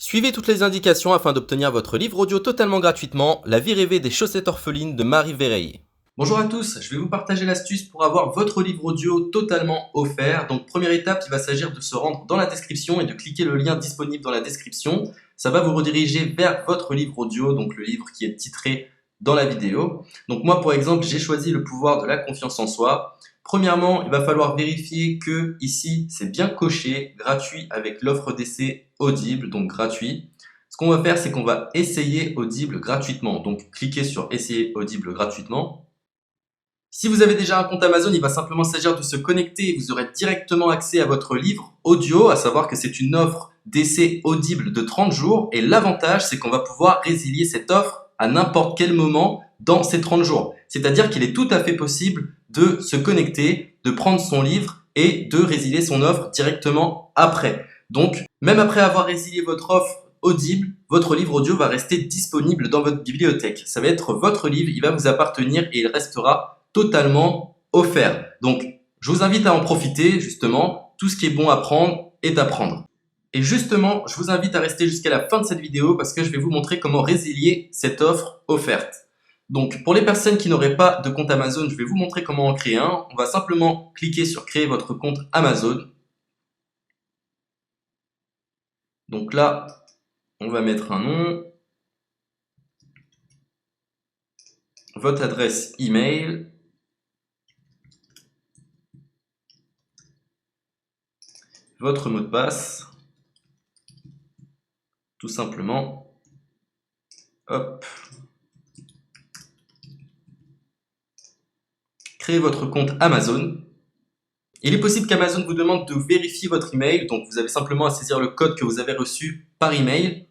Suivez toutes les indications afin d'obtenir votre livre audio totalement gratuitement, La vie rêvée des chaussettes orphelines de Marie Vereille. Bonjour à tous, je vais vous partager l'astuce pour avoir votre livre audio totalement offert. Donc première étape, il va s'agir de se rendre dans la description et de cliquer le lien disponible dans la description. Ça va vous rediriger vers votre livre audio, donc le livre qui est titré dans la vidéo. Donc moi par exemple, j'ai choisi le pouvoir de la confiance en soi. Premièrement, il va falloir vérifier que ici c'est bien coché, gratuit avec l'offre d'essai Audible, donc gratuit. Ce qu'on va faire, c'est qu'on va essayer Audible gratuitement. Donc cliquez sur essayer Audible gratuitement. Si vous avez déjà un compte Amazon, il va simplement s'agir de se connecter et vous aurez directement accès à votre livre audio, à savoir que c'est une offre d'essai Audible de 30 jours et l'avantage c'est qu'on va pouvoir résilier cette offre à n'importe quel moment dans ces 30 jours. C'est-à-dire qu'il est tout à fait possible de se connecter, de prendre son livre et de résilier son offre directement après. Donc, même après avoir résilié votre offre Audible, votre livre audio va rester disponible dans votre bibliothèque. Ça va être votre livre, il va vous appartenir et il restera totalement offert. Donc, je vous invite à en profiter, justement. Tout ce qui est bon à prendre est à prendre. Et justement, je vous invite à rester jusqu'à la fin de cette vidéo parce que je vais vous montrer comment résilier cette offre offerte. Donc, pour les personnes qui n'auraient pas de compte Amazon, je vais vous montrer comment en créer un. On va simplement cliquer sur créer votre compte Amazon. Donc là, on va mettre un nom, votre adresse email, votre mot de passe, tout simplement. Hop. Créez votre compte Amazon. Il est possible qu'Amazon vous demande de vérifier votre email, donc vous avez simplement à saisir le code que vous avez reçu par email.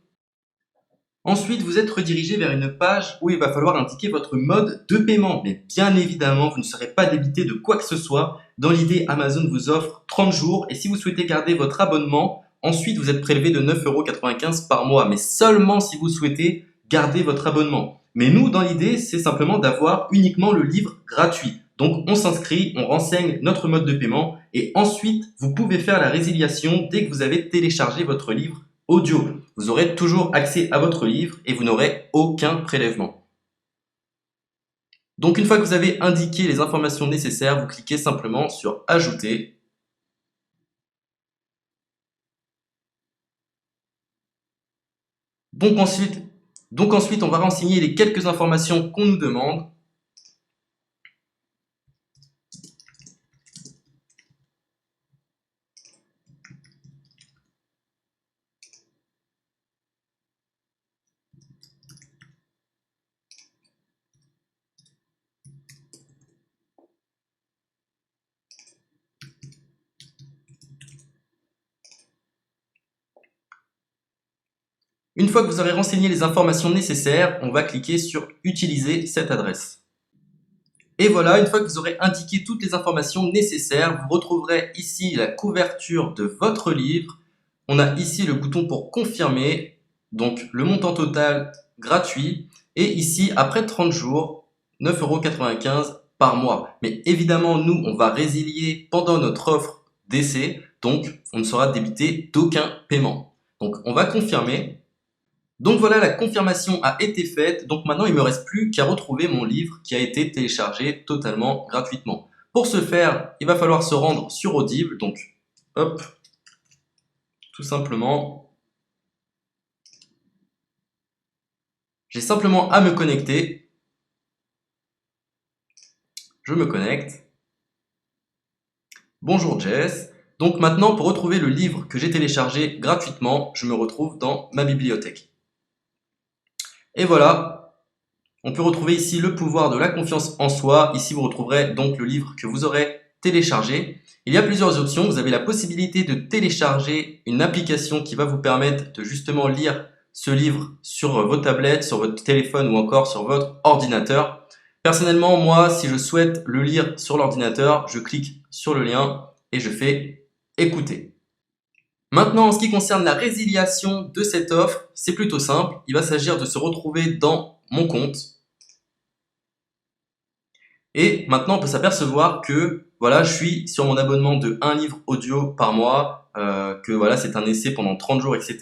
Ensuite, vous êtes redirigé vers une page où il va falloir indiquer votre mode de paiement. Mais bien évidemment, vous ne serez pas débité de quoi que ce soit. Dans l'idée, Amazon vous offre 30 jours et si vous souhaitez garder votre abonnement, ensuite vous êtes prélevé de 9,95 € par mois, mais seulement si vous souhaitez garder votre abonnement. Mais nous, dans l'idée, c'est simplement d'avoir uniquement le livre gratuit. Donc on s'inscrit, on renseigne notre mode de paiement et ensuite vous pouvez faire la résiliation dès que vous avez téléchargé votre livre audio. Vous aurez toujours accès à votre livre et vous n'aurez aucun prélèvement. Donc une fois que vous avez indiqué les informations nécessaires, vous cliquez simplement sur ajouter. Donc ensuite, on va renseigner les quelques informations qu'on nous demande. Une fois que vous aurez renseigné les informations nécessaires, on va cliquer sur « Utiliser cette adresse ». Et voilà, une fois que vous aurez indiqué toutes les informations nécessaires, vous retrouverez ici la couverture de votre livre. On a ici le bouton pour confirmer, donc le montant total gratuit. Et ici, après 30 jours, 9,95 € par mois. Mais évidemment, nous, on va résilier pendant notre offre d'essai, donc on ne sera débité d'aucun paiement. Donc on va confirmer. Donc voilà, la confirmation a été faite, donc maintenant il ne me reste plus qu'à retrouver mon livre qui a été téléchargé totalement gratuitement. Pour ce faire, il va falloir se rendre sur Audible, donc hop, tout simplement. J'ai simplement à me connecter. Je me connecte. Bonjour Jess. Donc maintenant, pour retrouver le livre que j'ai téléchargé gratuitement, je me retrouve dans ma bibliothèque. Et voilà, on peut retrouver ici le pouvoir de la confiance en soi. Ici, vous retrouverez donc le livre que vous aurez téléchargé. Il y a plusieurs options. Vous avez la possibilité de télécharger une application qui va vous permettre de justement lire ce livre sur vos tablettes, sur votre téléphone ou encore sur votre ordinateur. Personnellement, moi, si je souhaite le lire sur l'ordinateur, je clique sur le lien et je fais écouter. Maintenant, en ce qui concerne la résiliation de cette offre, c'est plutôt simple. Il va s'agir de se retrouver dans mon compte. Et maintenant, on peut s'apercevoir que voilà, je suis sur mon abonnement de 1 livre audio par mois que voilà, c'est un essai pendant 30 jours, etc.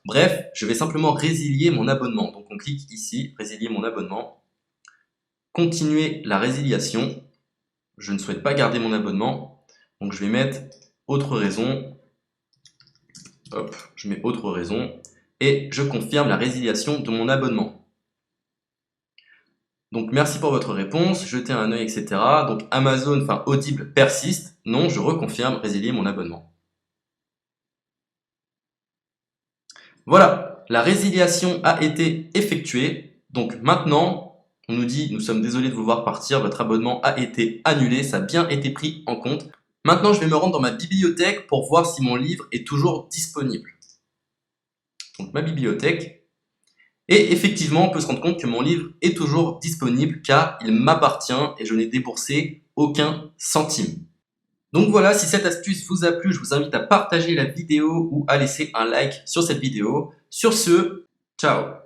Bref, je vais simplement résilier mon abonnement. Donc on clique ici, résilier mon abonnement. Continuer la résiliation. Je ne souhaite pas garder mon abonnement. Donc je vais mettre autre raison. Hop, je mets autre raison. Et je confirme la résiliation de mon abonnement. Donc merci pour votre réponse, jetez un œil, etc. Donc Amazon, enfin Audible persiste. Non, je reconfirme, résilier mon abonnement. Voilà, la résiliation a été effectuée. Donc maintenant, on nous dit, nous sommes désolés de vous voir partir, votre abonnement a été annulé, ça a bien été pris en compte. Maintenant, je vais me rendre dans ma bibliothèque pour voir si mon livre est toujours disponible. Donc ma bibliothèque. Et effectivement, on peut se rendre compte que mon livre est toujours disponible car il m'appartient et je n'ai déboursé aucun centime. Donc voilà, si cette astuce vous a plu, je vous invite à partager la vidéo ou à laisser un like sur cette vidéo. Sur ce, ciao!